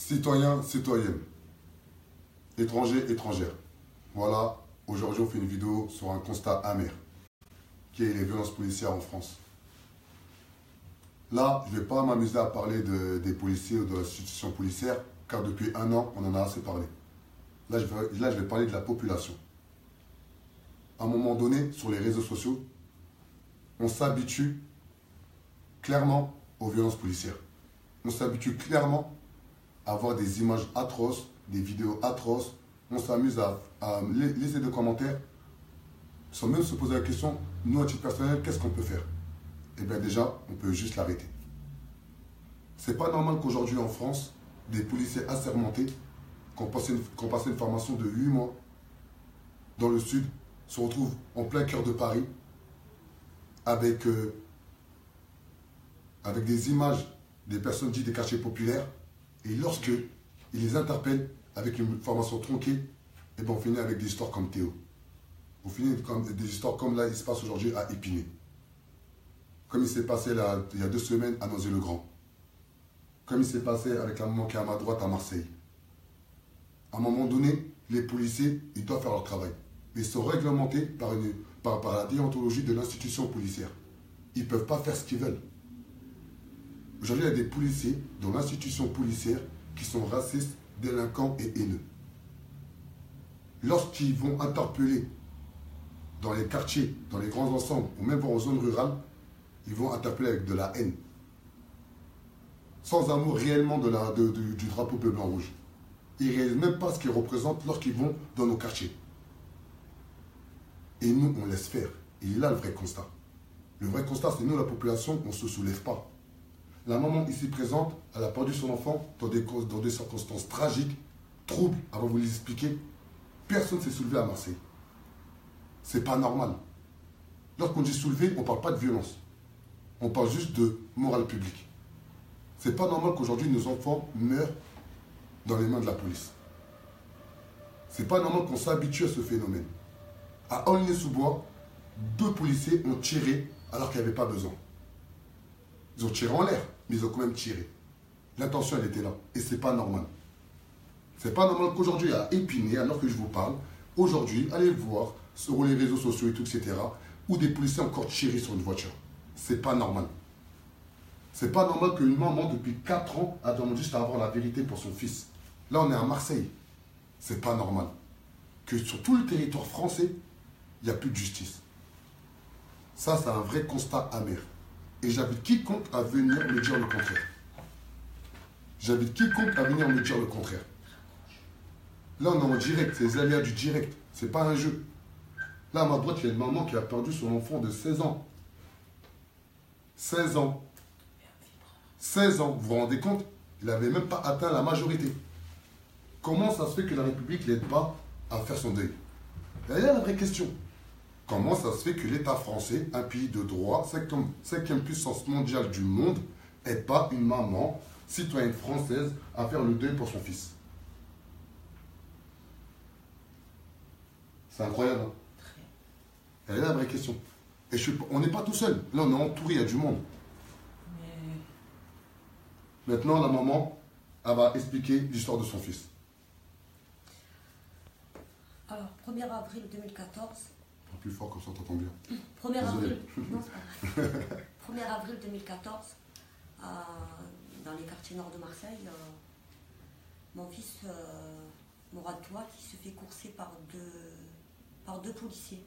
Citoyens, citoyennes, étrangers, étrangères. Voilà, aujourd'hui on fait une vidéo sur un constat amer, qui est les violences policières en France. Là, je ne vais pas m'amuser à parler des policiers ou de l'institution policière, car depuis un an, on en a assez parlé. Là, je vais parler de la population. À un moment donné, sur les réseaux sociaux, on s'habitue clairement aux violences policières. On s'habitue clairement à voir des images atroces, des vidéos atroces. On s'amuse à laisser des commentaires sans même se poser la question, nous, à titre personnel, qu'est-ce qu'on peut faire? Eh bien déjà, on peut juste l'arrêter. C'est pas normal qu'aujourd'hui en France, des policiers assermentés, qui ont passé une formation de 8 mois dans le sud, se retrouvent en plein cœur de Paris avec des images des personnes dites des quartiers populaires, et lorsqu'ils les interpellent avec une formation tronquée, et ben on finit avec des histoires comme Théo. On finit avec des histoires comme là, il se passe aujourd'hui à Épinay. Comme il s'est passé là, il y a 2 semaines à Noisy-le-Grand. Comme il s'est passé avec la maman qui est à ma droite à Marseille. À un moment donné, les policiers, ils doivent faire leur travail. Ils sont réglementés par la déontologie de l'institution policière. Ils ne peuvent pas faire ce qu'ils veulent. Aujourd'hui, il y a des policiers dans l'institution policière qui sont racistes, délinquants et haineux. Lorsqu'ils vont interpeller dans les quartiers, dans les grands ensembles, ou même en zone rurale, ils vont interpeller avec de la haine. Sans amour réellement du drapeau bleu, blanc, rouge. Ils ne réalisent même pas ce qu'ils représentent lorsqu'ils vont dans nos quartiers. Et nous, on laisse faire. Et là, le vrai constat. Le vrai constat, c'est nous, la population, on ne se soulève pas. La maman ici présente, elle a perdu son enfant dans des circonstances tragiques, troubles, avant de vous les expliquer. Personne ne s'est soulevé à Marseille. C'est pas normal. Lorsqu'on dit soulever, on ne parle pas de violence. On parle juste de morale publique. C'est pas normal qu'aujourd'hui nos enfants meurent dans les mains de la police. C'est pas normal qu'on s'habitue à ce phénomène. À Aulnay-sous-Bois, 2 policiers ont tiré alors qu'il n'y avait pas besoin. Ils ont tiré en l'air, mais ils ont quand même tiré. L'intention, elle était là. Et c'est pas normal. C'est pas normal qu'aujourd'hui, à Épinay, alors que je vous parle, aujourd'hui, allez voir sur les réseaux sociaux et tout, etc., où des policiers ont encore tiré sur une voiture. C'est pas normal. C'est pas normal qu'une maman, depuis 4 ans, a demandé juste à avoir la vérité pour son fils. Là, on est à Marseille. C'est pas normal. Que sur tout le territoire français, il n'y a plus de justice. Ça, c'est un vrai constat amer. Et j'invite quiconque à venir me dire le contraire. J'invite quiconque à venir me dire le contraire. Là, on est en direct. C'est les aléas du direct. C'est pas un jeu. Là, à ma droite, il y a une maman qui a perdu son enfant de 16 ans. 16 ans. 16 ans. Vous vous rendez compte? Il n'avait même pas atteint la majorité. Comment ça se fait que la République n'aide pas à faire son deuil? Et là, la vraie question. Comment ça se fait que l'État français, un pays de droit, 5e puissance mondiale du monde, n'aide pas une maman, citoyenne française, à faire le deuil pour son fils? C'est incroyable, hein? Elle est là la vraie question. Et on n'est pas tout seul. Là, on est entouré, il y a du monde. Maintenant, la maman, elle va expliquer l'histoire de son fils. Alors, 1er avril 2014. Plus fort, comme ça, on t'entend bien. 1er avril, non, c'est pas grave. 1er avril 2014, dans les quartiers nord de Marseille, mon fils Mourad Toua qui se fait courser par deux policiers.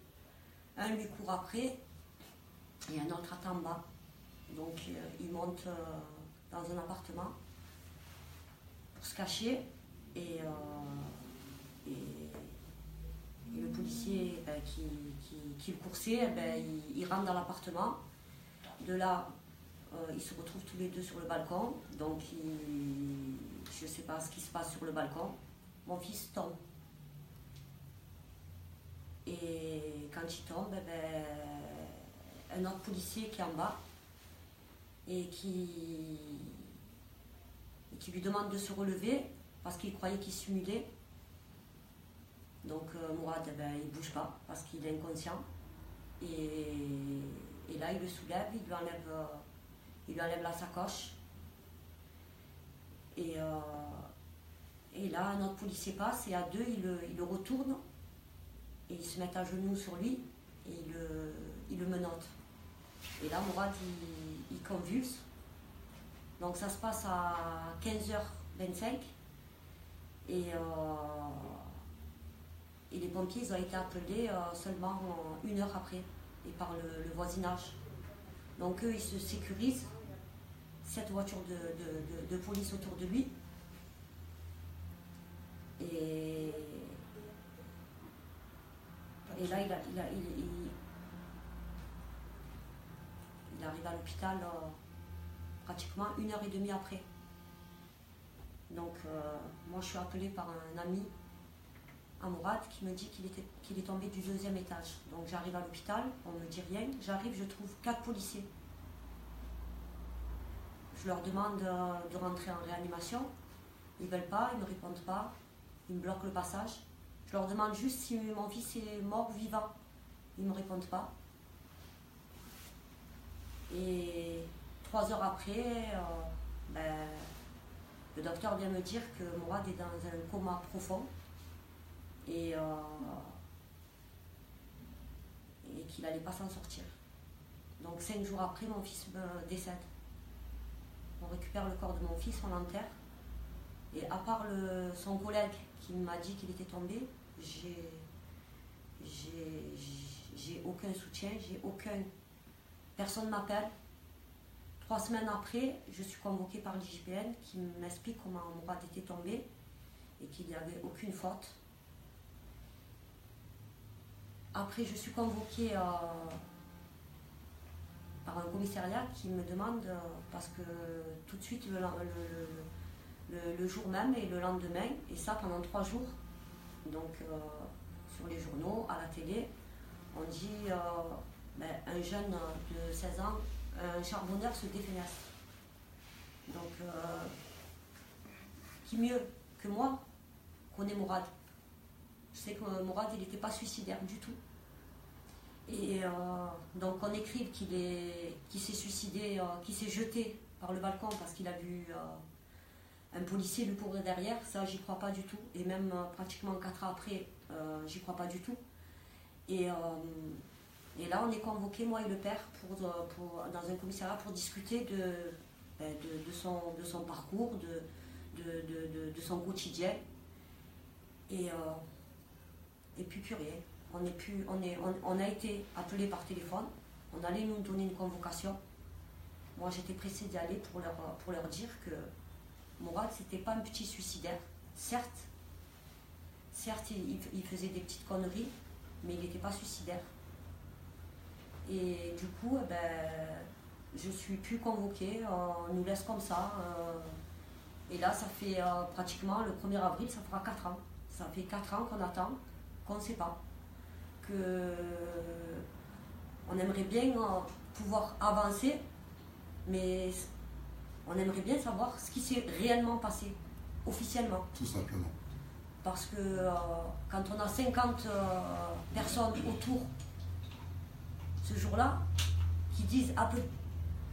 Un lui court après et un autre attend en bas. Donc il monte dans un appartement pour se cacher et le policier qui le coursait, il rentre dans l'appartement. De là, ils se retrouvent tous les deux sur le balcon. Donc je ne sais pas ce qui se passe sur le balcon. Mon fils tombe. Et quand il tombe, un autre policier qui est en bas et qui lui demande de se relever parce qu'il croyait qu'il simulait. Donc Mourad, il ne bouge pas parce qu'il est inconscient. Et là, il le soulève, il lui enlève la sacoche. Et Et là, un autre policier passe et à deux, il le retourne et ils se mettent à genoux sur lui et il le menottent. Et là, Mourad, il convulse. Donc ça se passe à 15h25 et les pompiers ils ont été appelés seulement 1 heure après et par le voisinage. Donc eux, ils se sécurisent, 7 voitures de police autour de lui. Et là, il arrive à l'hôpital pratiquement 1h30 après. Donc moi je suis appelée par un ami à Mourad qui me dit qu'il est tombé du 2e étage. Donc j'arrive à l'hôpital, on ne me dit rien. J'arrive, je trouve 4 policiers. Je leur demande de rentrer en réanimation. Ils ne veulent pas, ils ne me répondent pas. Ils me bloquent le passage. Je leur demande juste si mon fils est mort ou vivant. Ils ne me répondent pas. Et 3 heures après, le docteur vient me dire que Mourad est dans un coma profond et qu'il n'allait pas s'en sortir. Donc 5 jours après, mon fils me décède. On récupère le corps de mon fils, on l'enterre. Et à part son collègue qui m'a dit qu'il était tombé, j'ai aucun soutien, personne ne m'appelle. 3 semaines après, je suis convoquée par l'IGPN qui m'explique comment Mourad était tombé et qu'il n'y avait aucune faute. Après, je suis convoquée par un commissariat qui me demande, parce que tout de suite, le jour même et le lendemain, et ça pendant 3 jours, donc sur les journaux, à la télé, on dit un jeune de 16 ans, un charbonneur se défenestre. Donc, qui mieux que moi connaît Mourad? Je sais que Mourad, il n'était pas suicidaire du tout. Et donc on écrit qu'il s'est suicidé, qu'il s'est jeté par le balcon parce qu'il a vu un policier lui courir derrière. Ça, j'y crois pas du tout. Et même pratiquement 4 ans après, j'y crois pas du tout. Et là, on est convoqué, moi et le père, dans un commissariat pour discuter de son parcours, de son quotidien. Et puis plus rien. On a été appelé par téléphone. On allait nous donner une convocation. Moi, j'étais pressée d'y aller pour leur dire que Mourad, c'était pas un petit suicidaire. Certes, il faisait des petites conneries, mais il n'était pas suicidaire. Et du coup, je suis plus convoquée, on nous laisse comme ça. Et là, ça fait pratiquement le 1er avril, ça fera 4 ans. Ça fait 4 ans qu'on attend, qu'on ne sait pas. On aimerait bien pouvoir avancer, mais on aimerait bien savoir ce qui s'est réellement passé, officiellement. Tout simplement. Parce que quand on a 50 personnes autour ce jour-là, qui disent à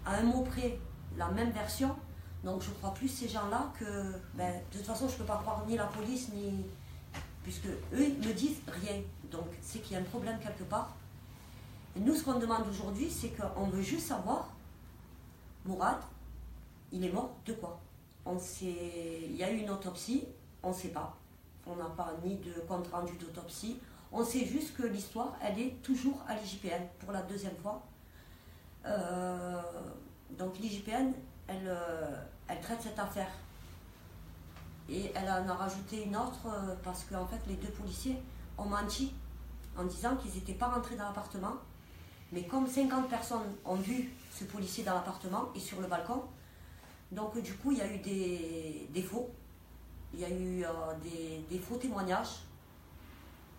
un mot près la même version, donc je crois plus ces gens-là que, de toute façon, je ne peux pas croire ni la police, puisque eux me disent rien. Donc c'est qu'il y a un problème quelque part. Et nous, ce qu'on demande aujourd'hui, c'est qu'on veut juste savoir, Mourad, il est mort de quoi? Il y a eu une autopsie, on ne sait pas. On n'a pas ni de compte rendu d'autopsie. On sait juste que l'histoire, elle est toujours à l'IGPN pour la 2e fois. Donc l'IGPN, elle traite cette affaire. Et elle en a rajouté une autre parce qu'en fait, les 2 policiers ont menti en disant qu'ils n'étaient pas rentrés dans l'appartement. Mais comme 50 personnes ont vu ce policier dans l'appartement et sur le balcon, donc du coup, il y a eu des faux. Il y a eu des faux témoignages,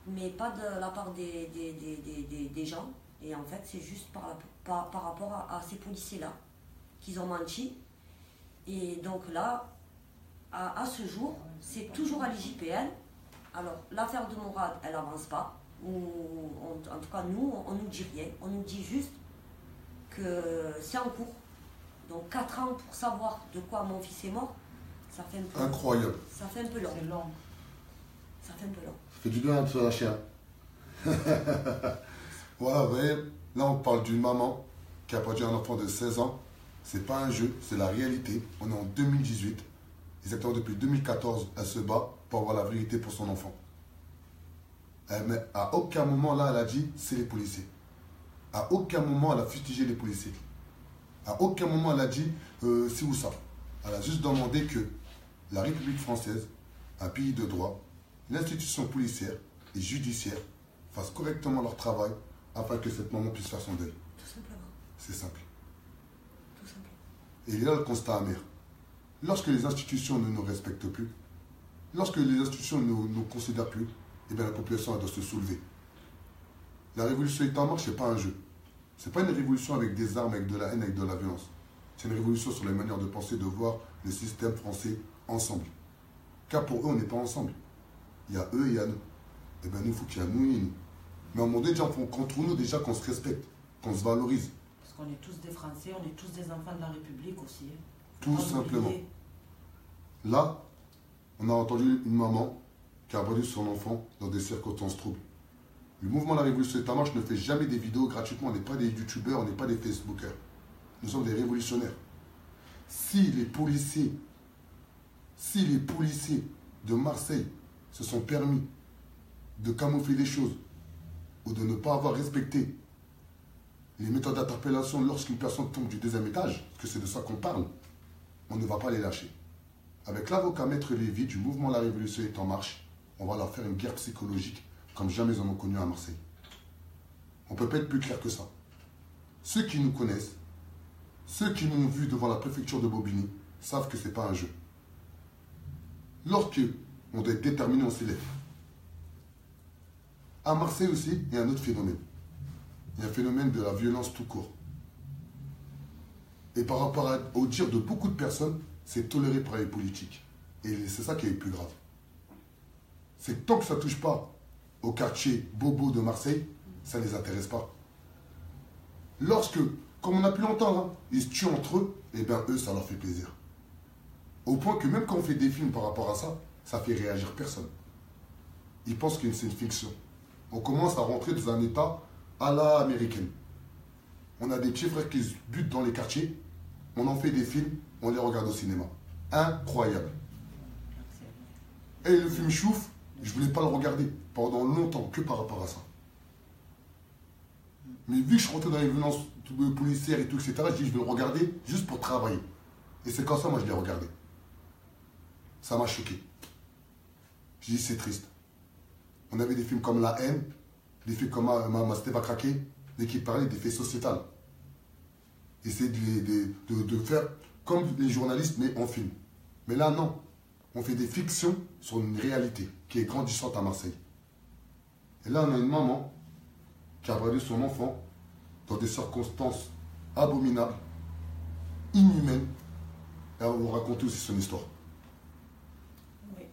mais pas de la part des gens. Et en fait, c'est juste par rapport à ces policiers-là qu'ils ont menti. Et donc là, à ce jour, c'est toujours à l'IGPN. Alors, l'affaire de Mourad, elle n'avance pas. En tout cas, nous, on ne nous dit rien. On nous dit juste que c'est en cours. Donc 4 ans pour savoir de quoi mon fils est mort, Ça fait un peu Incroyable. Ça fait un peu long. C'est long. Ça fait un peu long. Ça fait du bien de se lâcher. Voilà, vous voyez, là on parle d'une maman qui a perdu un enfant de 16 ans. C'est pas un jeu, c'est la réalité. On est en 2018. Exactement depuis 2014, elle se bat pour avoir la vérité pour son enfant. Mais à aucun moment là, elle a dit c'est les policiers. À aucun moment elle a fustigé les policiers. À aucun moment elle a dit c'est où ça. Elle a juste demandé que la République française, un pays de droit, l'institution policière et judiciaire fassent correctement leur travail afin que cette maman puisse faire son deuil. Tout simplement. C'est simple. Tout simplement. Et il est là le constat amer. Lorsque les institutions ne nous respectent plus, lorsque les institutions ne nous considèrent plus, eh bien la population elle doit se soulever. La révolution est en marche, ce n'est pas un jeu. Ce n'est pas une révolution avec des armes, avec de la haine, avec de la violence. C'est une révolution sur les manières de penser, de voir le système français ensemble. Car pour eux, on n'est pas ensemble. Il y a eux et il y a nous. Eh bien nous, il faut qu'il y ait nous et nous. Mais à un moment donné, déjà, contre nous, déjà qu'on se respecte, qu'on se valorise. Parce qu'on est tous des Français, on est tous des enfants de la République aussi. Tout simplement. Là, on a entendu une maman qui a perdu son enfant dans des circonstances troubles. Le mouvement La Révolution est en marche ne fait jamais des vidéos gratuitement. On n'est pas des youtubeurs, on n'est pas des facebookers. Nous sommes des révolutionnaires. Si les policiers de Marseille se sont permis de camoufler les choses ou de ne pas avoir respecté les méthodes d'interpellation lorsqu'une personne tombe du deuxième étage, parce que c'est de ça qu'on parle, on ne va pas les lâcher. Avec l'avocat Maître Lévy du mouvement La Révolution est en marche, on va leur faire une guerre psychologique comme jamais ils en ont connu à Marseille. On ne peut pas être plus clair que ça. Ceux qui nous connaissent, ceux qui m'ont vu devant la préfecture de Bobigny, savent que ce n'est pas un jeu. Lorsque on doit être déterminé, on s'élève. À Marseille aussi, il y a un autre phénomène. Il y a un phénomène de la violence tout court. Et par rapport au dire de beaucoup de personnes, c'est toléré par les politiques. Et c'est ça qui est le plus grave. C'est que tant que ça ne touche pas au quartier bobo de Marseille, ça ne les intéresse pas. Lorsque, comme on a pu l'entendre, ils se tuent entre eux, et bien eux, ça leur fait plaisir. Au point que même quand on fait des films par rapport à ça, ça fait réagir personne. Ils pensent que c'est une fiction. On commence à rentrer dans un état à la américaine. On a des petits frères qui se butent dans les quartiers, on en fait des films, on les regarde au cinéma. Incroyable. Et le film Chouf, je ne voulais pas le regarder pendant longtemps que par rapport à ça. Mais vu que je suis rentré dans les violences policières et tout, etc., je dis je vais le regarder juste pour travailler. Et c'est comme ça, moi, je l'ai regardé. Ça m'a choqué. Je dis c'est triste. On avait des films comme La haine, des films comme Ma Steve a craqué, mais qui parlaient des faits sociétals. Essayer de faire comme les journalistes, mais en film. Mais là, non. On fait des fictions sur une réalité qui est grandissante à Marseille. Et là, on a une maman qui a perdu son enfant dans des circonstances abominables, inhumaines. Et elle va vous raconter aussi son histoire. Oui,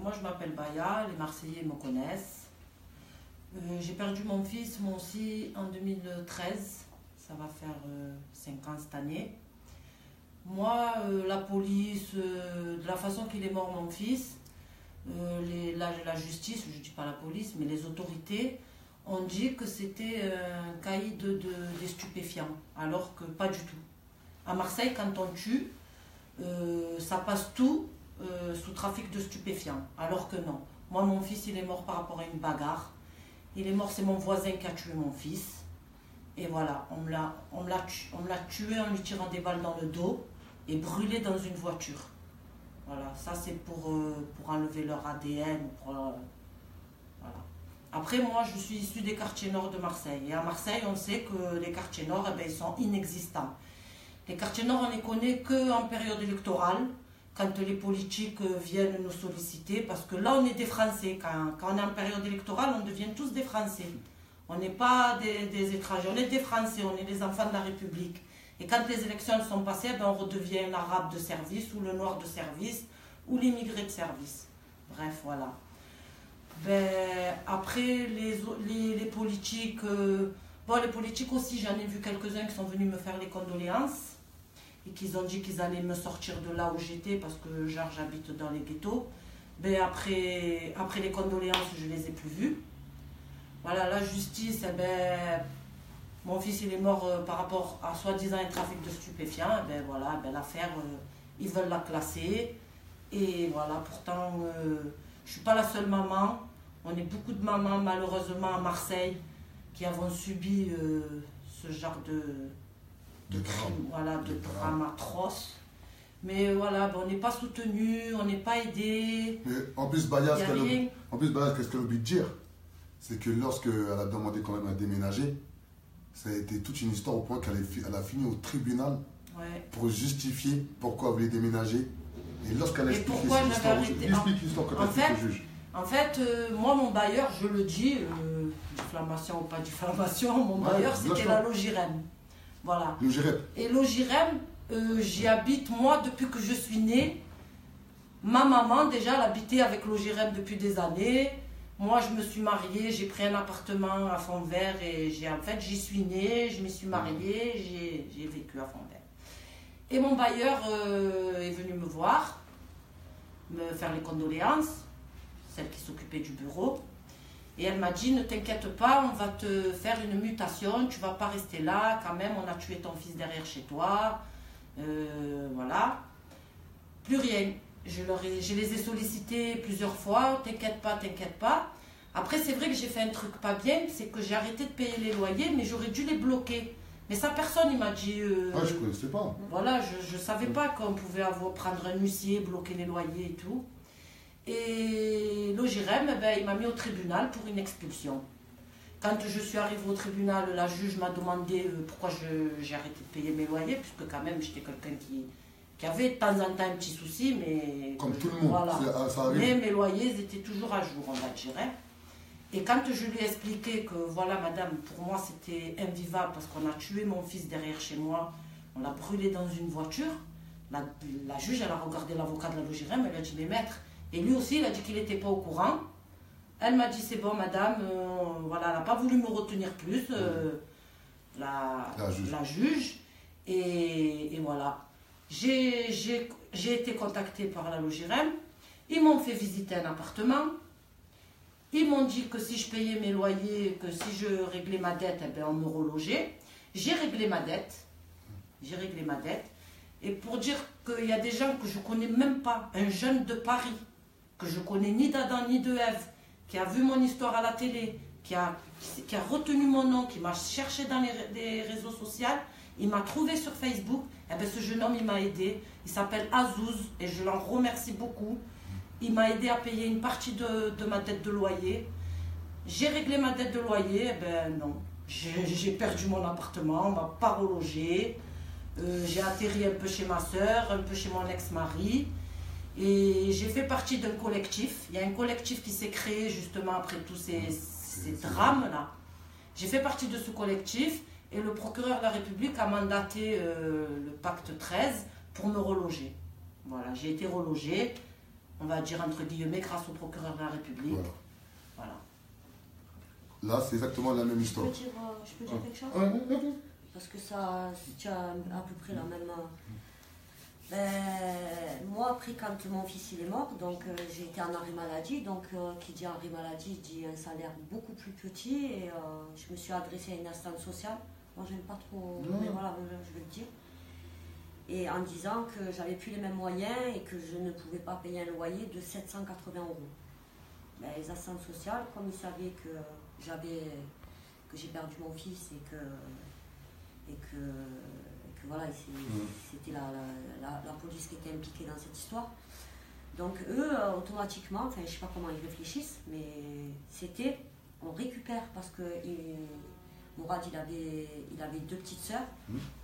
moi je m'appelle Baya, les Marseillais me connaissent. J'ai perdu mon fils, moi aussi, en 2013. Ça va faire 5 ans cette année. Moi, la police, de la façon qu'il est mort mon fils, la justice, je ne dis pas la police, mais les autorités ont dit que c'était un caïd des stupéfiants, alors que pas du tout. À Marseille, quand on tue, ça passe tout sous trafic de stupéfiants, alors que non. Moi, mon fils, il est mort par rapport à une bagarre. Il est mort, c'est mon voisin qui a tué mon fils. Et voilà, on me l'a tué en lui tirant des balles dans le dos et brûlé dans une voiture. Voilà, ça c'est pour enlever leur ADN. Voilà. Après, moi, je suis issue des quartiers nord de Marseille. Et à Marseille, on sait que les quartiers nord, ils sont inexistants. Les quartiers nord, on les connaît qu'en période électorale, quand les politiques viennent nous solliciter, parce que là, on est des Français. Quand on est en période électorale, on devient tous des Français. On n'est pas des étrangers, on est des Français, on est les enfants de la République. Et quand les élections sont passées, on redevient un arabe de service, ou le noir de service, ou l'immigré de service. Bref, voilà. Après, les politiques, les politiques aussi, j'en ai vu quelques-uns qui sont venus me faire les condoléances. et qu'ils ont dit qu'ils allaient me sortir de là où j'étais parce que genre j'habite dans les ghettos. Ben après les condoléances, je les ai plus vus. Voilà, la justice, eh ben, mon fils il est mort par rapport à soi-disant un trafic de stupéfiants. Ben voilà, ben l'affaire, ils veulent la classer. Et voilà, pourtant, je suis pas la seule maman. On est beaucoup de mamans, malheureusement, à Marseille, qui avons subi ce genre de crime, voilà, de drame atroce. Mais voilà, ben, on n'est pas soutenu, on n'est pas aidé. Mais en plus, Baya, qu'est-ce qu'elle a oublié de dire? C'est que lorsqu'elle a demandé quand même à déménager, ça a été toute une histoire au point qu'elle a fini au tribunal pour justifier pourquoi elle voulait déménager. Et lorsqu'elle a expliqué l'histoire quand elle était au juge. En fait, moi, mon bailleur, je le dis, diffamation ou pas diffamation, mon bailleur, c'était la Logirem. Voilà. Logirem. Et Logirem, j'y habite, moi, depuis que je suis née. Ma maman, déjà, elle habitait avec Logirem depuis des années. Moi, je me suis mariée, j'ai pris un appartement à Fond-Vert et j'y suis née, je m'y suis mariée, j'ai vécu à Fond-Vert. Et mon bailleur est venu me voir, me faire les condoléances, celle qui s'occupait du bureau. Et elle m'a dit, ne t'inquiète pas, on va te faire une mutation, tu ne vas pas rester là, quand même, on a tué ton fils derrière chez toi. Voilà. Plus rien. Je les ai sollicités plusieurs fois, t'inquiète pas, t'inquiète pas. Après, c'est vrai que j'ai fait un truc pas bien, c'est que j'ai arrêté de payer les loyers, mais j'aurais dû les bloquer. Mais ça, personne, il m'a dit... je ne connaissais pas. Voilà, je ne savais pas qu'on pouvait prendre un huissier, bloquer les loyers et tout. Et Logirem, il m'a mis au tribunal pour une expulsion. Quand je suis arrivée au tribunal, la juge m'a demandé pourquoi j'ai arrêté de payer mes loyers, puisque quand même, j'étais quelqu'un qui avait de temps en temps un petit souci, mais... Comme tout le monde, voilà. Ça arrive. Mais mes loyers étaient toujours à jour, on va dire. Et quand je lui ai expliqué que, voilà, madame, pour moi, c'était invivable parce qu'on a tué mon fils derrière chez moi, on l'a brûlé dans une voiture, la juge, elle a regardé l'avocat de la Logirem, elle lui a dit, mais maître, et lui aussi, il a dit qu'il n'était pas au courant. Elle m'a dit, c'est bon, madame, voilà, elle n'a pas voulu me retenir plus, la juge. Et voilà. J'ai été contactée par la Logirem. Ils m'ont fait visiter un appartement. Ils m'ont dit que si je payais mes loyers, que si je réglais ma dette, on me relogeait. J'ai réglé ma dette. Et pour dire qu'il y a des gens que je ne connais même pas, un jeune de Paris, que je connais ni d'Adam ni de Ève, qui a vu mon histoire à la télé, qui a retenu mon nom, qui m'a cherché dans les réseaux sociaux, il m'a trouvé sur Facebook. Ce jeune homme, il m'a aidé. Il s'appelle Azouz et je l'en remercie beaucoup. Il m'a aidé à payer une partie de ma dette de loyer. J'ai réglé ma dette de loyer, non. J'ai perdu mon appartement, on ne m'a pas relogé. J'ai atterri un peu chez ma soeur, un peu chez mon ex-mari. Et j'ai fait partie d'un collectif. Il y a un collectif qui s'est créé justement après tous ces drames-là. J'ai fait partie de ce collectif et le procureur de la République a mandaté le pacte 13 pour me reloger. Voilà, j'ai été relogée, on va dire entre guillemets, grâce au procureur de la République. Voilà. Là, c'est exactement la même histoire. Je peux dire quelque chose? Parce que ça tient à peu près la même... moi, après, quand mon fils il est mort, donc j'ai été en arrêt maladie. Donc, qui dit arrêt maladie dit un salaire beaucoup plus petit. Et je me suis adressée à une assistante sociale. Moi, j'aime pas trop, mais voilà, je vais le dire. Et en disant que j'avais plus les mêmes moyens et que je ne pouvais pas payer un loyer de 780 €. Les assistantes sociales, comme ils savaient que j'ai perdu mon fils et que voilà, c'était la police qui était impliquée dans cette histoire. Donc eux, automatiquement, enfin je sais pas comment ils réfléchissent, mais c'était, on récupère parce que Mourad il avait 2 petites sœurs,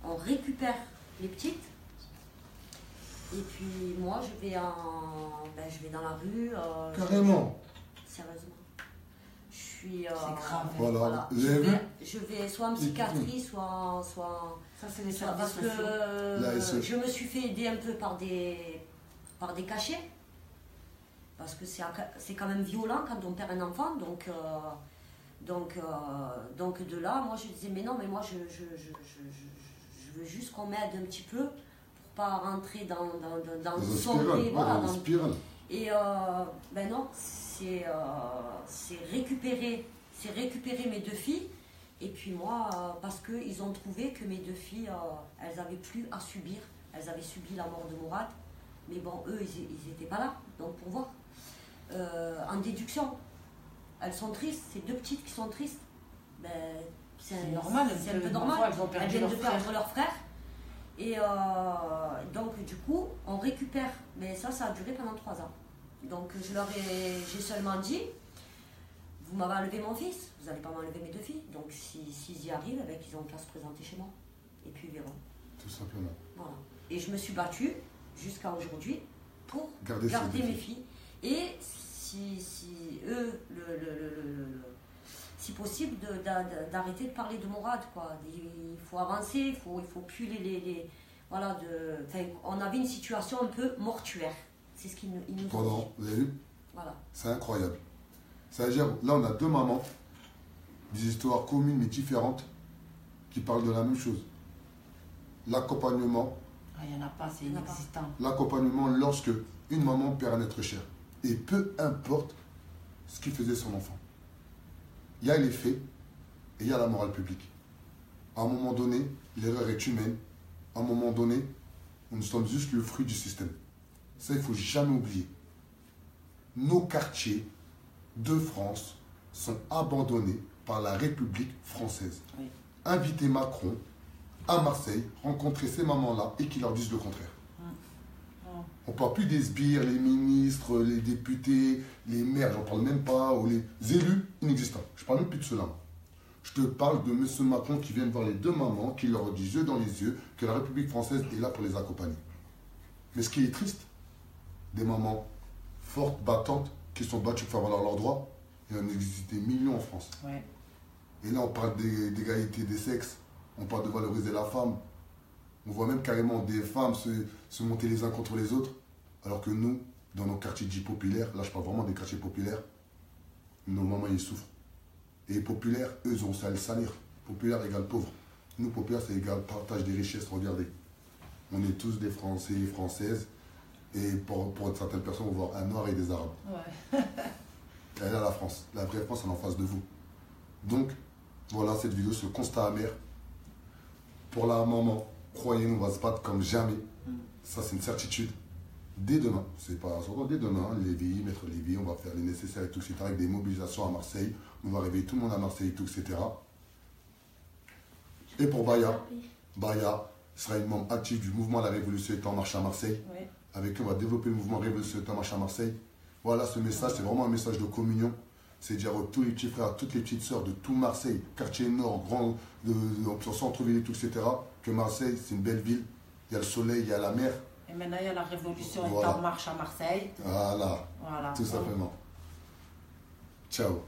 on récupère les petites. Et puis moi je vais dans la rue. Carrément. Sérieusement. Je suis. C'est grave. Voilà. Je vais soit en psychiatrie, soit. Ça, c'est les services parce sociaux. que je me suis fait aider un peu par des cachets. Parce que c'est quand même violent quand on perd un enfant. Donc de là, moi je disais, mais non, mais moi je veux juste qu'on m'aide un petit peu pas rentrer dans une sombrer, spirale, voilà, une spirale. Et ben non, c'est récupérer mes deux filles. Et puis moi, parce qu'ils ont trouvé que mes deux filles, elles n'avaient plus à subir. Elles avaient subi la mort de Mourad. Mais bon, eux, ils n'étaient pas là, donc pour voir. En déduction, elles sont tristes, ces deux petites qui sont tristes. Ben, c'est normal, c'est un peu normal. Elles viennent de perdre frère. leur frère. Et donc, du coup, on récupère. Mais ça a duré pendant 3 ans. Donc, j'ai seulement dit, vous m'avez enlevé mon fils, vous n'allez pas m'enlever mes deux filles. Donc, s'ils y arrivent, eh ben, qu'ils ont qu'à se présenter chez moi. Et puis, ils verront. Tout simplement. Voilà. Et je me suis battue jusqu'à aujourd'hui pour Garder mes filles. Et si eux, si possible, d'arrêter de parler de Mourad, quoi. Il faut avancer, il faut plus voilà, on avait une situation un peu mortuaire. C'est ce qu'ils nous ont dit. Vous avez vu? Voilà. C'est incroyable. C'est-à-dire, là, on a deux mamans, des histoires communes mais différentes, qui parlent de la même chose. L'accompagnement. Il n'y en a pas, c'est inexistant. L'accompagnement lorsque une maman perd un être cher. Et peu importe ce qui faisait son enfant. Il y a les faits et il y a la morale publique. À un moment donné, l'erreur est humaine. À un moment donné, nous sommes juste le fruit du système. Ça, il ne faut jamais oublier. Nos quartiers de France sont abandonnés par la République française. Oui. Invitez Macron à Marseille, rencontrer ces mamans-là et qu'ils leur disent le contraire. On ne parle plus des sbires, les ministres, les députés, les maires, j'en parle même pas, ou les élus inexistants. Je ne parle même plus de cela. Je te parle de M. Macron qui vient voir les deux mamans, qui leur dit yeux dans les yeux que la République française est là pour les accompagner. Mais ce qui est triste, des mamans fortes, battantes, qui sont battues pour faire valoir leurs droits, il y en existe des millions en France. Ouais. Et là, on parle d'égalité des sexes, on parle de valoriser la femme. On voit même carrément des femmes se monter les uns contre les autres, alors que nous, dans nos quartiers dits populaires, là je parle vraiment des quartiers populaires, nos mamans ils souffrent. Et populaires, eux, ils ont ça à le salir. Populaire égale pauvre. Nous, populaire, c'est égal partage des richesses, regardez. On est tous des Français et Françaises, et pour certaines personnes, on va voir un Noir et des Arabes. Ouais. Et là, la France, la vraie France, elle est en face de vous. Donc, voilà cette vidéo, ce constat amer. Pour la maman, croyez-nous, on va se battre comme jamais. Ça, c'est une certitude. Dès demain, c'est pas surtout dès demain, Lévi, Maître Lévi, on va faire les nécessaires et tout, etc. Avec des mobilisations à Marseille. On va réveiller tout le monde à Marseille et tout, etc. Et pour Baya sera une membre active du mouvement La Révolution est en marche à Marseille. Oui. Avec eux, on va développer le mouvement Révolution est en marche à Marseille. Voilà, ce message, c'est vraiment un message de communion. C'est dire à tous les petits frères, à toutes les petites sœurs de tout Marseille, quartier nord, grand, centre-ville et tout, etc. Que Marseille, c'est une belle ville. Il y a le soleil, il y a la mer. Et maintenant, il y a la révolution Voilà. est en marche à Marseille. Voilà, Voilà. tout simplement. Ciao.